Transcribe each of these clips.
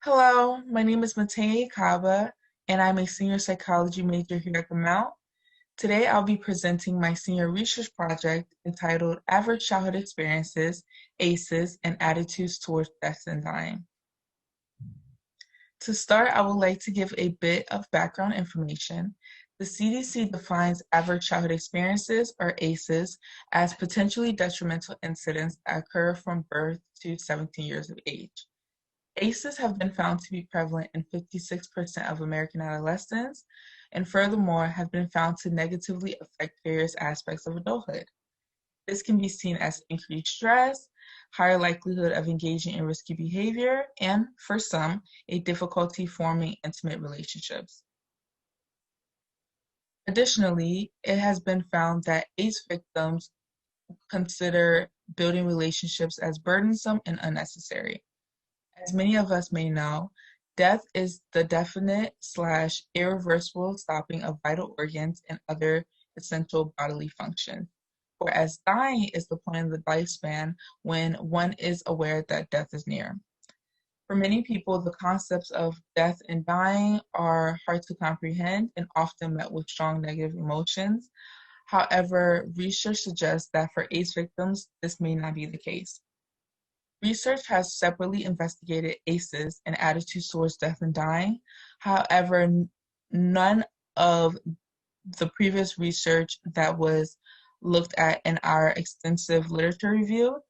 Hello, my name is Matenyeh Kaba, and I'm a senior psychology major here at the Mount. Today, I'll be presenting my senior research project entitled Average Childhood Experiences, ACEs, and Attitudes Towards Death and Dying. To start, I would like to give a bit of background information. The CDC defines average childhood experiences, or ACEs, as potentially detrimental incidents that occur from birth to 17 years of age. ACEs have been found to be prevalent in 56% of American adolescents, and furthermore have been found to negatively affect various aspects of adulthood. This can be seen as increased stress, higher likelihood of engaging in risky behavior, and, for some, a difficulty forming intimate relationships. Additionally, it has been found that ACE victims consider building relationships as burdensome and unnecessary. As many of us may know, death is the definite/irreversible stopping of vital organs and other essential bodily functions, whereas dying is the point of the lifespan when one is aware that death is near. For many people, the concepts of death and dying are hard to comprehend and often met with strong negative emotions. However, research suggests that for ACE victims, this may not be the case. Research has separately investigated ACEs and attitudes towards death and dying. However, none of the previous research that was looked at in our extensive literature review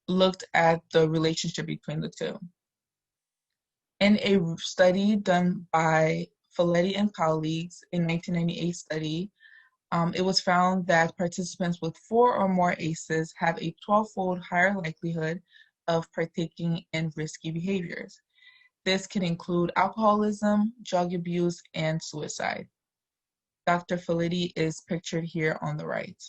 looked at the relationship between the two. In a study done by Folletti and colleagues, a 1998 study, it was found that participants with 4 or more ACEs have a 12-fold higher likelihood of partaking in risky behaviors. This can include alcoholism, drug abuse, and suicide. Dr. Folletti is pictured here on the right.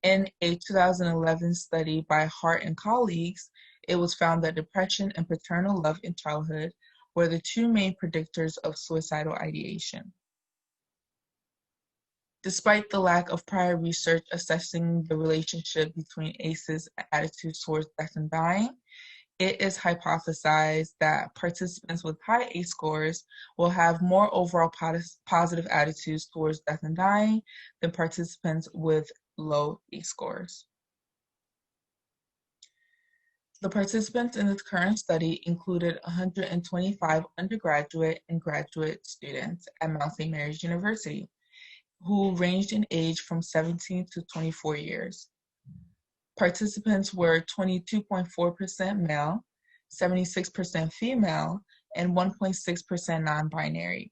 In a 2011 study by Hart and colleagues, it was found that depression and paternal love in childhood were the 2 main predictors of suicidal ideation. Despite the lack of prior research assessing the relationship between ACEs and attitudes towards death and dying, it is hypothesized that participants with high ACE scores will have more overall positive attitudes towards death and dying than participants with low ACE scores. The participants in this current study included 125 undergraduate and graduate students at Mount St. Mary's University, who ranged in age from 17 to 24 years. Participants were 22.4% male, 76% female, and 1.6% non-binary.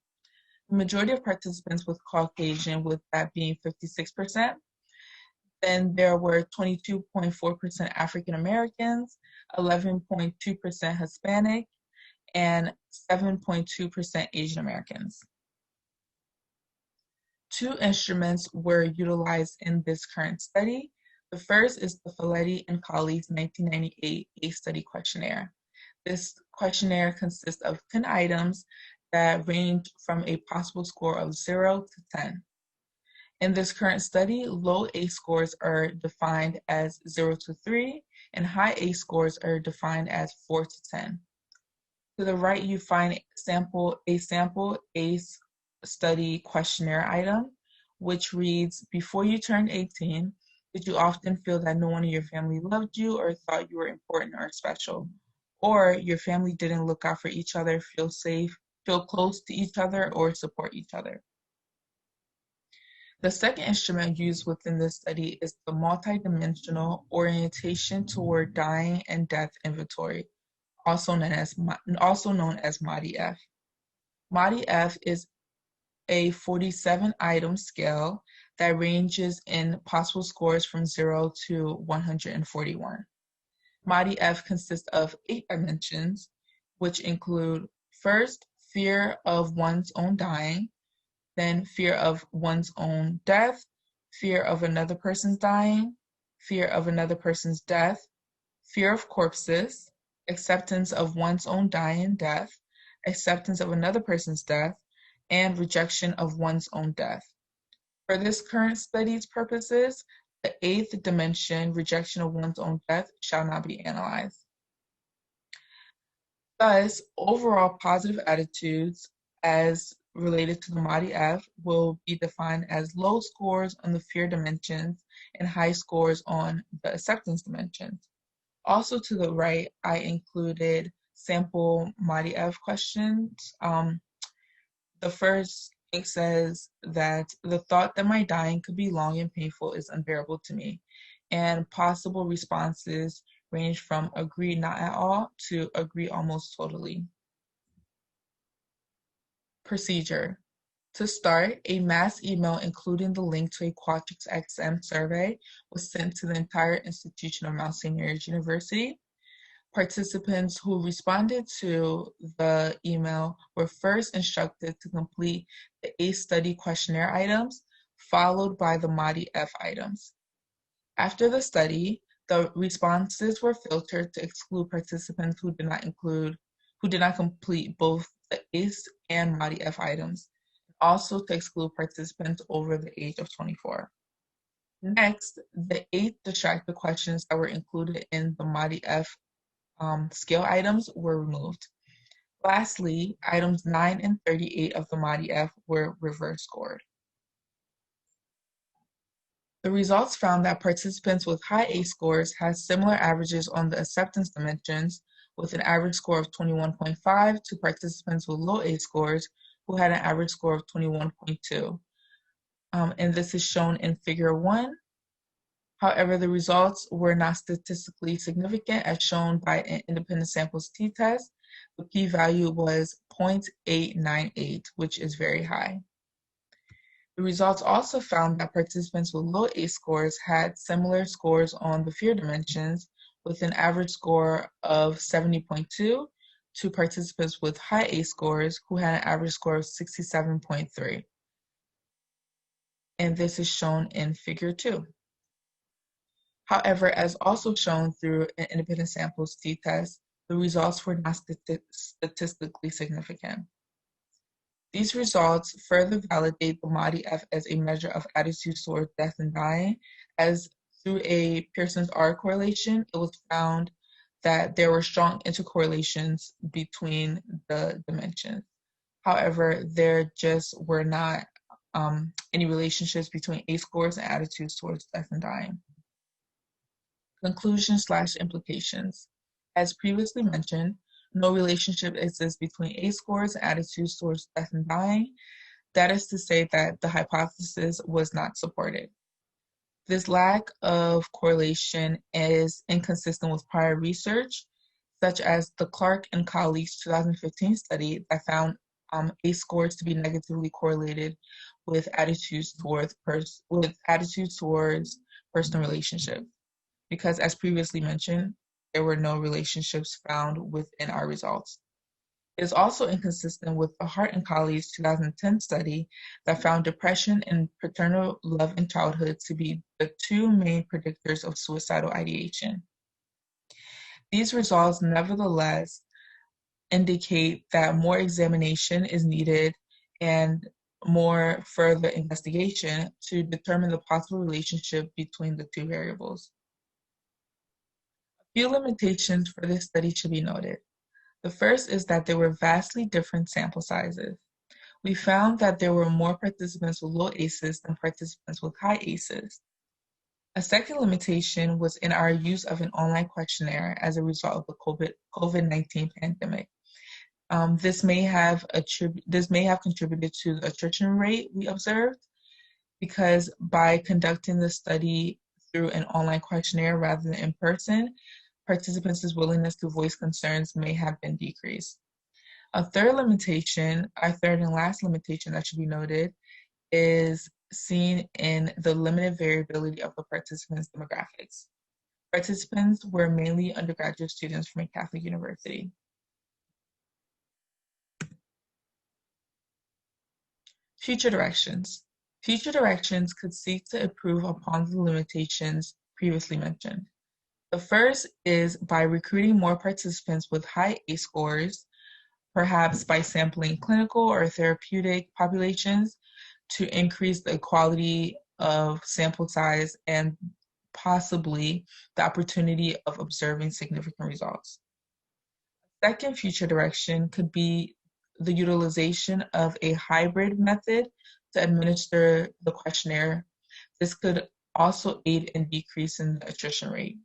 The majority of participants was Caucasian, with that being 56%. Then there were 22.4% African Americans, 11.2% Hispanic, and 7.2% Asian Americans. 2 instruments were utilized in this current study. The first is the Folletti and colleagues 1998 ACE study questionnaire. This questionnaire consists of 10 items that range from a possible score of 0 to 10. In this current study, low ACE scores are defined as 0 to 3, and high ACE scores are defined as 4 to 10. To the right, you find a sample ACE study questionnaire item, which reads, before you turned 18, did you often feel that no one in your family loved you or thought you were important or special? Or your family didn't look out for each other, feel safe, feel close to each other, or support each other? The second instrument used within this study is the multidimensional orientation toward dying and death inventory, also known as MADI-F. MADI-F is a 47-item scale that ranges in possible scores from 0 to 141. MADI-F consists of 8 dimensions, which include, first, fear of one's own dying, then fear of one's own death, fear of another person's dying, fear of another person's death, fear of corpses, acceptance of one's own dying and death, acceptance of another person's death, and rejection of one's own death. For this current study's purposes, the 8th dimension, rejection of one's own death, shall not be analyzed. Thus, overall positive attitudes as related to the Matenyeh will be defined as low scores on the fear dimensions and high scores on the acceptance dimensions. Also to the right, I included sample Matenyeh questions. The first thing says that the thought that my dying could be long and painful is unbearable to me. And possible responses range from agree not at all to agree almost totally. Procedure. To start, a mass email including the link to a Qualtrics XM survey was sent to the entire institution of Mount St. Mary's University. Participants who responded to the email were first instructed to complete the ACE study questionnaire items, followed by the Matenyeh items. After the study, the responses were filtered to exclude participants who did not complete both the ACE and Matenyeh items, also to exclude participants over the age of 24. Next, the 8 distracted questions that were included in the Matenyeh scale items were removed. Lastly, items 9 and 38 of the Matenyeh were reverse scored. The results found that participants with high ACE scores had similar averages on the acceptance dimensions, with an average score of 21.5 to participants with low ACE scores who had an average score of 21.2. And this is shown in Figure 1. However, the results were not statistically significant as shown by an independent samples t-test. The p-value was 0.898, which is very high. The results also found that participants with low ACE scores had similar scores on the fear dimensions, with an average score of 70.2 to participants with high ACE scores who had an average score of 67.3. And this is shown in Figure 2. However, as also shown through an independent samples t-test, the results were not statistically significant. These results further validate the Matenyeh as a measure of attitude toward death and dying, as through a Pearson's R correlation, it was found that there were strong intercorrelations between the dimensions. However, there just were not any relationships between ACE scores and attitudes towards death and dying. Conclusions/implications. As previously mentioned, no relationship exists between ACE scores and attitudes towards death and dying. That is to say that the hypothesis was not supported. This lack of correlation is inconsistent with prior research, such as the Clark and colleagues 2015 study that found ACE scores to be negatively correlated with attitudes towards personal relationships. Because as previously mentioned, there were no relationships found within our results. It is also inconsistent with the Hart and colleagues 2010 study that found depression and paternal love in childhood to be the 2 main predictors of suicidal ideation. These results nevertheless indicate that more examination is needed and more further investigation to determine the possible relationship between the 2 variables. Few limitations for this study should be noted. The first is that there were vastly different sample sizes. We found that there were more participants with low ACEs than participants with high ACEs. A second limitation was in our use of an online questionnaire as a result of the COVID-19 pandemic. This may have contributed to the attrition rate we observed, because by conducting the study through an online questionnaire rather than in person, participants' willingness to voice concerns may have been decreased. Our third and last limitation that should be noted is seen in the limited variability of the participants' demographics. Participants were mainly undergraduate students from a Catholic university. Future directions. Future directions could seek to improve upon the limitations previously mentioned. The first is by recruiting more participants with high ACE scores, perhaps by sampling clinical or therapeutic populations to increase the quality of sample size and possibly the opportunity of observing significant results. Second future direction could be the utilization of a hybrid method to administer the questionnaire. This could also aid in decreasing the attrition rate.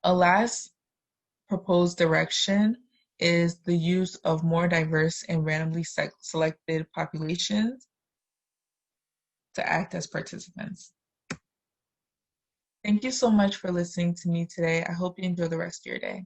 A last proposed direction is the use of more diverse and randomly selected populations to act as participants. Thank you so much for listening to me today. I hope you enjoy the rest of your day.